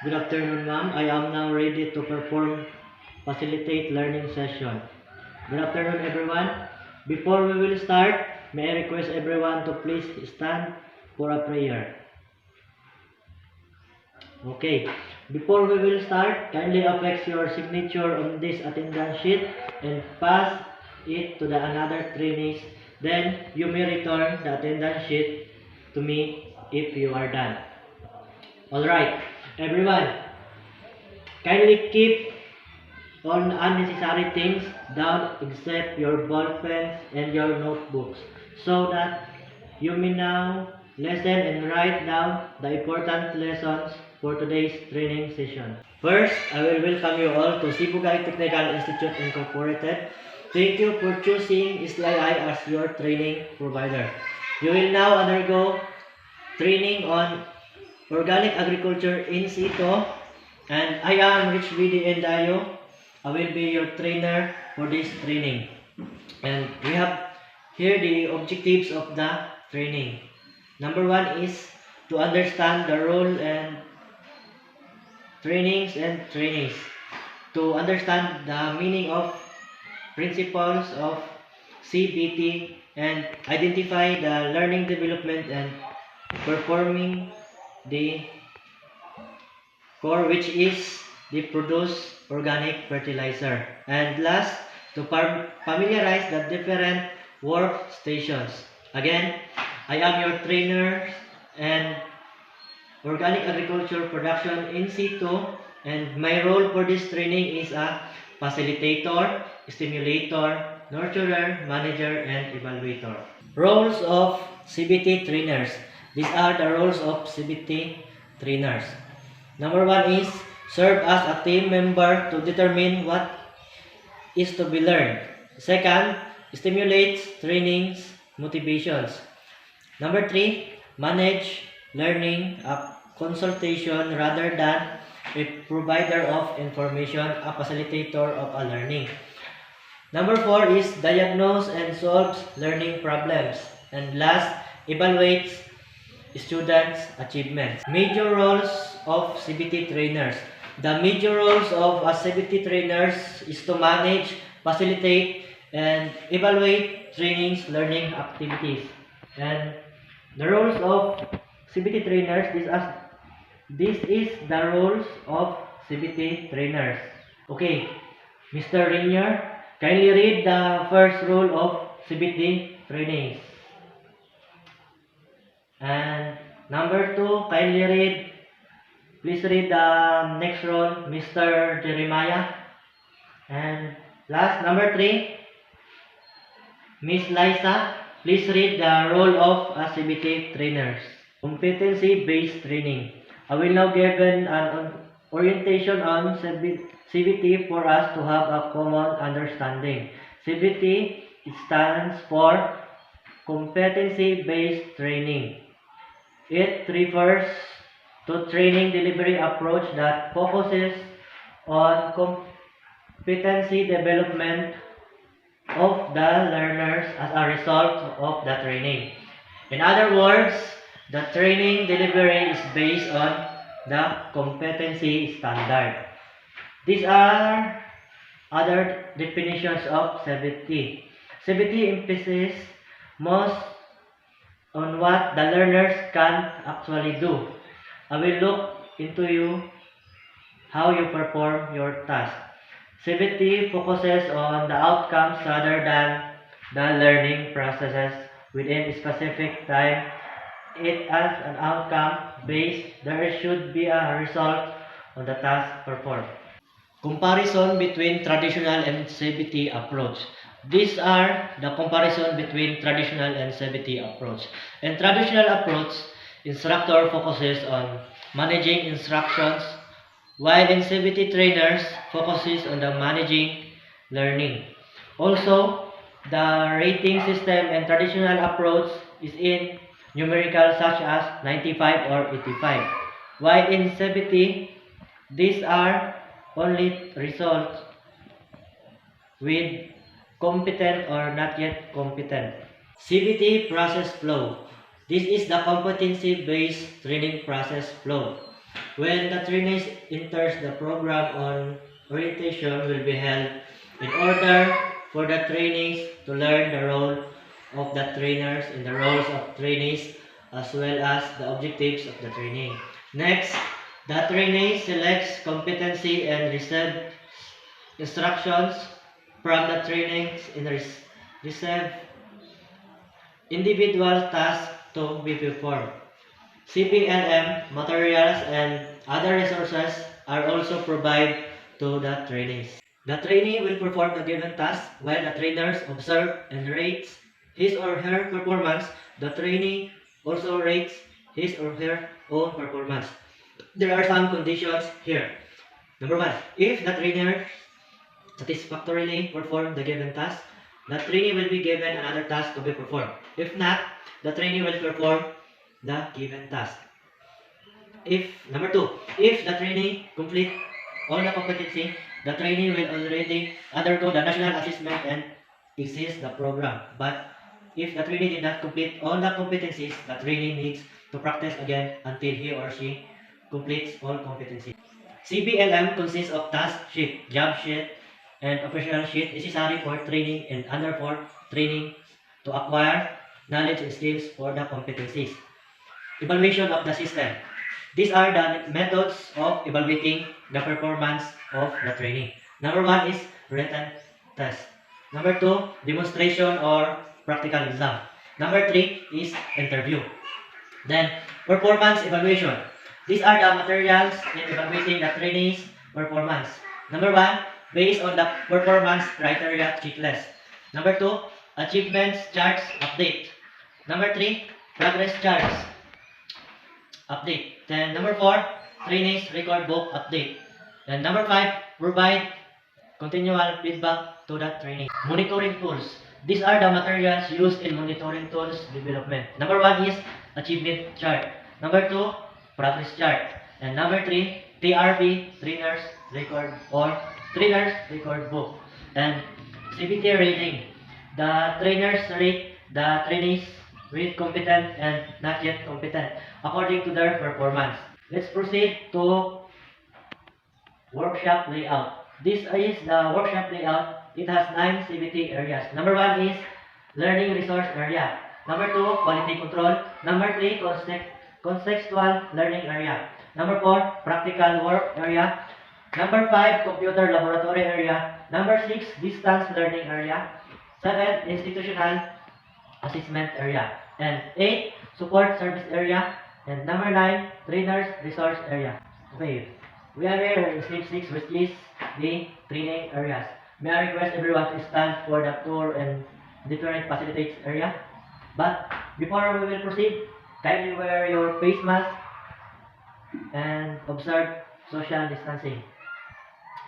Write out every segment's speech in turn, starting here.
Good afternoon, ma'am. I am now ready to perform facilitate learning session. Good afternoon, everyone. Before we will start, may I request everyone to please stand for a prayer. Okay. Before we will start, kindly affix your signature on this attendance sheet and pass it to the another trainees. Then you may return the attendance sheet to me if you are done. Alright, everyone, kindly keep all unnecessary things down except your ball pens and your notebooks so that you may now listen and write down the important lessons for today's training session. First, I will welcome you all to Sibugay Technical Institute Incorporated. Thank you for choosing SLI as your training provider. You will now undergo training on Organic Agriculture in situ, and I am Rich VD Endayo. I will be your trainer for this training. And we have here the objectives of the training. Number one is to understand the role and trainings and trainees. To understand the meaning of principles of CBT and identify the learning development and performing the core, which is the produce organic fertilizer. And last, to familiarize the different workstations. Again, I am your trainer and organic agriculture production in situ, and my role for this training is a facilitator, stimulator, nurturer, manager, and evaluator. Roles of CBT trainers. These are the roles of CBT trainers. Number one is serve as a team member to determine what is to be learned. Second, stimulates trainings, motivations. Number three, manage learning, a consultation rather than a provider of information, a facilitator of a learning. Number four is diagnose and solves learning problems. And last, evaluates students' achievements. Major roles of CBT trainers. The major roles of a CBT trainers is to manage, facilitate, and evaluate trainings, learning activities. And the roles of CBT trainers, this is the roles of CBT trainers. Okay, Mr. Rainier, kindly read the first rule of CBT trainings. And number two, please read the next role, Mr. Jeremiah. And last, number three, Miss Liza, please read the role of a CBT trainers. Competency-based training. I will now give an orientation on CBT for us to have a common understanding. CBT stands for competency-based training. It refers to training delivery approach that focuses on competency development of the learners as a result of the training. In other words, the training delivery is based on the competency standard. These are other definitions of CBT. CBT emphasizes most on what the learners can actually do. I will look into how you perform your task. CBT focuses on the outcomes rather than the learning processes within a specific time. It as an outcome based, there should be a result on the task performed. Comparison between traditional and CBT approach. These are the comparison between traditional and CBT approach. In traditional approach, instructor focuses on managing instructions, while in CBT trainers focuses on the managing learning. Also, the rating system in traditional approach is in numerical such as 95 or 85, while in CBT, these are only results with competent or not yet competent. CBT process flow. This is the competency-based training process flow. When the trainees enters the program on orientation will be held in order for the trainees to learn the role of the trainers and the roles of trainees as well as the objectives of the training. Next, the trainee selects competency and receives instructions from the trainings and receive individual tasks to be performed. CPLM materials and other resources are also provided to the trainees. The trainee will perform the given task while the trainers observe and rates his or her performance. The trainee also rates his or her own performance. There are some conditions here. Number one, if the trainer satisfactorily perform the given task, the trainee will be given another task to be performed. If not, the trainee will perform the given task. Number two, if the trainee complete all the competency, the trainee will already undergo the national assessment and exceeds the program. But if the trainee did not complete all the competencies, the trainee needs to practice again until he or she completes all competencies. CBLM consists of task sheet, job sheet, and operational sheet necessary for training and other for training to acquire knowledge and skills for the competencies. Evaluation of the system. These are the methods of evaluating the performance of the trainee. Number one is written test. Number two, demonstration or practical exam. Number three is interview. Then, performance evaluation. These are the materials in evaluating the trainee's performance. Number one, based on the performance criteria checklist. Number two, achievements charts update. Number three, progress charts update. Then number four, trainees record book update. And number five, provide continual feedback to the trainee. Monitoring tools. These are the materials used in monitoring tools development. Number one is achievement chart. Number two, progress chart. And number three, TRB, trainers record or trainers record book. And CBT rating. The trainers rate the trainees with competent and not yet competent according to their performance. Let's proceed to workshop layout. This is the workshop layout. It has 9 CBT areas. Number one is learning resource area. Number two, quality control. Number three, contextual learning area. Number four, practical work area. Number five, computer laboratory area. Number six, distance learning area. 7, institutional assessment area. And 8, support service area. And number 9, trainers resource area. Okay, we are here in step 6, which is the training areas. May I request everyone to stand for the tour and different facilities area. But before we will proceed, kindly wear your face mask and observe social distancing.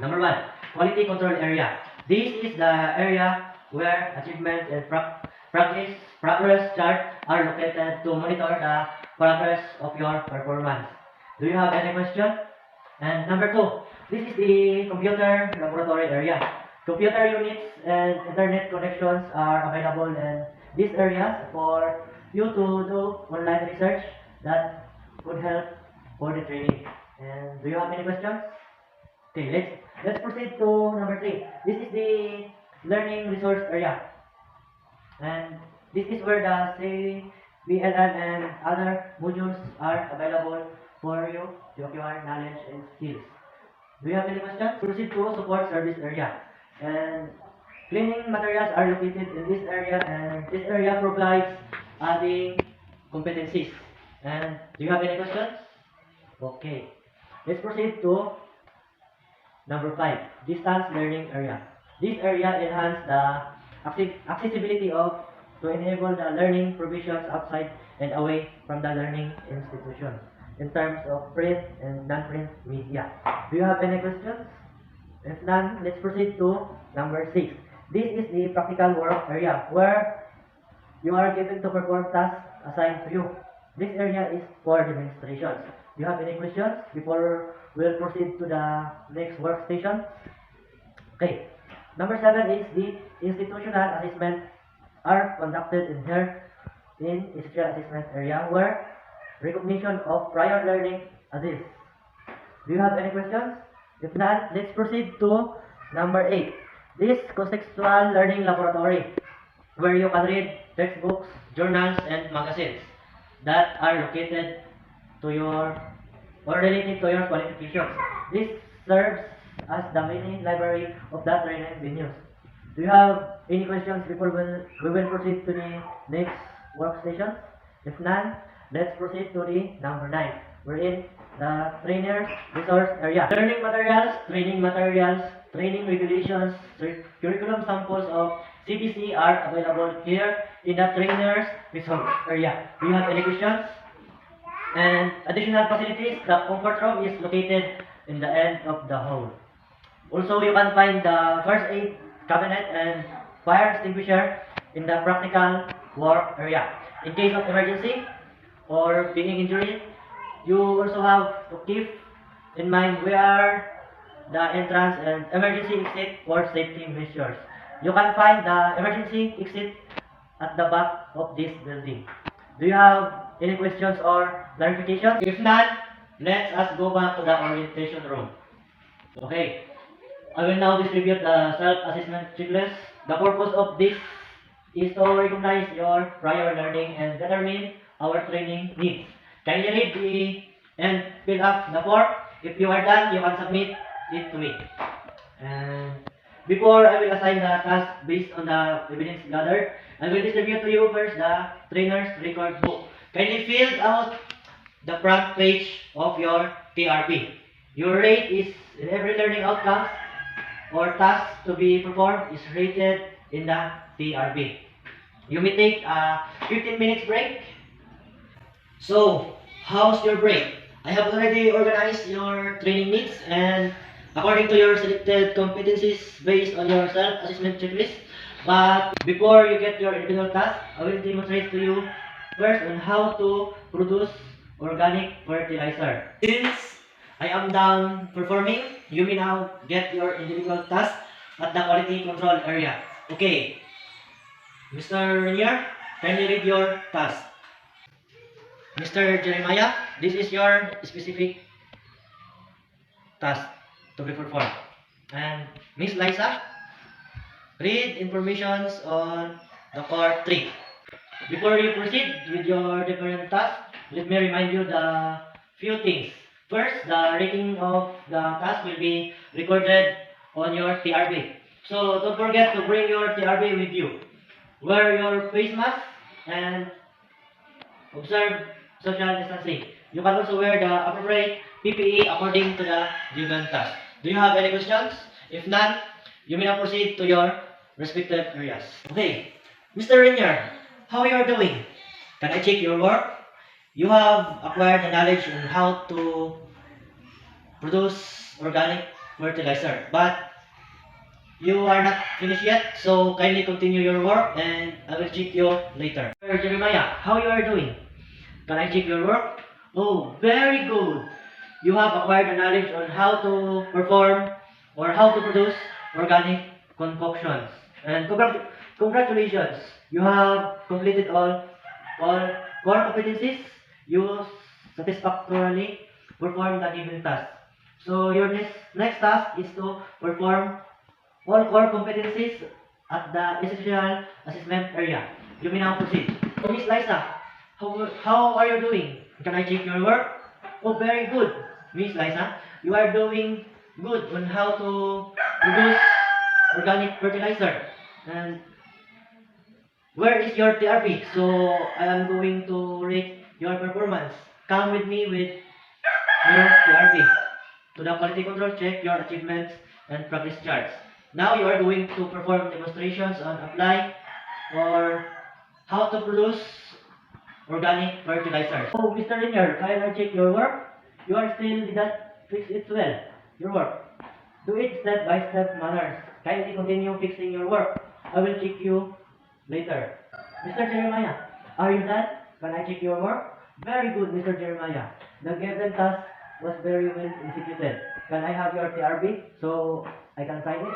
Number 1, quality control area. This is the area where achievement and progress chart are located to monitor the progress of your performance. Do you have any question? And number 2, this is the computer laboratory area. Computer units and internet connections are available in these areas for you to do online research that could help for the training. And do you have any questions? Okay, let's proceed to number 3. This is the learning resource area. And this is where the CBLM and other modules are available for you to acquire knowledge and skills. Do you have any questions? Proceed to support service area. And cleaning materials are located in this area, and this area provides adding competencies. And do you have any questions? Okay. Let's proceed to number 5, distance learning area. This area enhances the accessibility to enable the learning provisions outside and away from the learning institution in terms of print and non-print media. Do you have any questions? If none, let's proceed to number 6. This is the practical work area where you are given to perform tasks assigned to you. This area is for demonstrations. Do you have any questions before we'll proceed to the next workstation? Okay. Number 7 is the institutional assessment are conducted in here in institutional assessment area where recognition of prior learning assists. Do you have any questions? If not, let's proceed to number 8. This contextual learning laboratory, where you can read textbooks, journals, and magazines that are located to your or related to your qualifications. This serves as the mini library of that training venues. Do you have any questions before we will proceed to the next workstation? If none, let's proceed to the number 9. We're in the trainer's resource area. Training materials, training regulations, curriculum samples of CBC are available here in the trainer's resource area. Do you have any questions? And additional facilities, the comfort room is located in the end of the hall. Also, you can find the first aid cabinet and fire extinguisher in the practical work area. In case of emergency or being injured, you also have to keep in mind where the entrance and emergency exit for safety measures. You can find the emergency exit at the back of this building. Do you have any questions or clarifications? If not, let us go back to the orientation room. Okay. I will now distribute the self-assessment checklist. The purpose of this is to recognize your prior learning and determine our training needs. Kindly read and fill up the form. If you are done, you can submit it to me. And before I will assign the task based on the evidence gathered, I will distribute to you first the trainer's record book. Kindly fill out the front page of your TRB. Your rate is in every learning outcomes or task to be performed is rated in the TRB. You may take a 15 minutes break. So, how's your break? I have already organized your training needs and according to your selected competencies based on your self-assessment checklist. But before you get your individual task, I will demonstrate to you first on how to produce organic fertilizer. Since I am done performing, you may now get your individual task at the quality control area. Okay, Mr. Renier, kindly read your task. Mr. Jeremiah, this is your specific task to be performed. And Miss Liza, read informations on the core 3. Before you proceed with your different tasks, let me remind you the few things. First, the rating of the task will be recorded on your TRB. So don't forget to bring your TRB with you. Wear your face mask and observe social distancing. You can also wear the appropriate PPE according to the given task. Do you have any questions? If none, you may now proceed to your respective areas. Okay, Mr. Renier, how you are doing? Can I check your work? You have acquired the knowledge on how to produce organic fertilizer, but you are not finished yet, so kindly continue your work and I will check you later. Mr. Jeremiah, how you are doing? Can I check your work? Oh, very good. You have acquired the knowledge on how to perform or how to produce organic concoctions. And congratulations, you have completed all core competencies. You satisfactorily performed the given task. So your next task is to perform all core competencies at the essential assessment area. You may now proceed. So Miss Liza, how are you doing? Can I check your work? Oh, very good, Miss Liza. You are doing good on how to produce organic fertilizer. And where is your TRP? So I am going to rate your performance. Come with me with your TRP. To the quality control, check your achievements and progress charts. Now you are going to perform demonstrations on apply or how to produce organic fertilizers. Oh, Mr. Renier, can I check your work? You are still did not fix it well. Your work. Do it step by step manner. Kindly continue fixing your work. I will check you later. Mr. Jeremiah, are you done? Can I check your work? Very good, Mr. Jeremiah. The given task was very well executed. Can I have your TRB so I can sign it?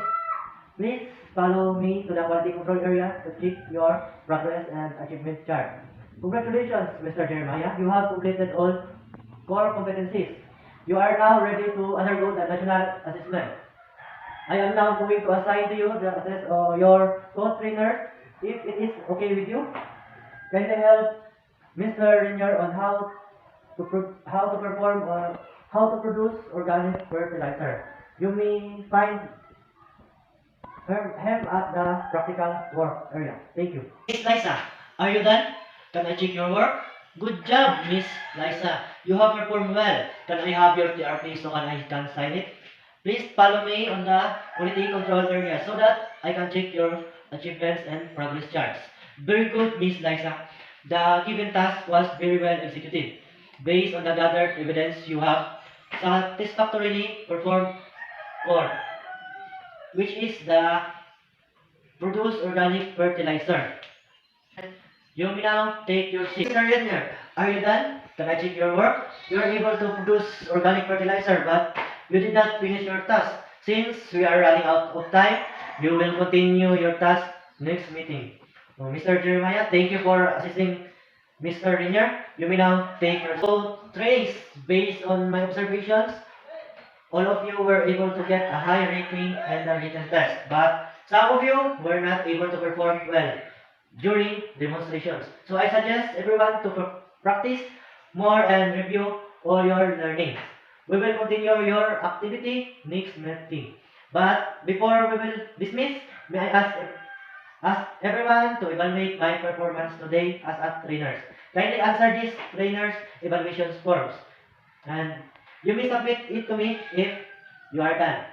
Please follow me to the quality control area to check your progress and achievement chart. Congratulations, Mr. Jeremiah. You have completed all core competencies. You are now ready to undergo the national assessment. I am now going to assign to you the assess your co-trainer. If it is okay with you, can you help Mr. Renier on how to perform how to produce organic fertilizer? You may find him at the practical work area. Thank you. Miss Liza, are you done? Can I check your work? Good job, Miss Liza. You have performed well. Can I have your TRP so I can sign it? Please follow me on the quality control area so that I can check your achievements and progress charts. Very good, Miss Liza. The given task was very well executed. Based on the gathered evidence, you have satisfactorily performed core, which is the produce organic fertilizer. You may now take your seat. Mr. Redner, are you done? Can I check your work? You are able to produce organic fertilizer, but you did not finish your task. Since we are running out of time, you will continue your task next meeting. Mr. Jeremiah, thank you for assisting Mr. Redner. You may now take your trace. Based on my observations, all of you were able to get a high rating in the written test, but some of you were not able to perform well during demonstrations. So I suggest everyone to practice more and review all your learnings. We will continue your activity next meeting. But before we will dismiss, may I ask everyone to evaluate my performance today as a trainers. Kindly answer these trainers evaluation forms. And you may submit it to me if you are done.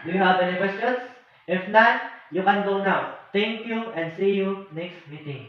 Do you have any questions? If not, you can go now. Thank you and see you next meeting.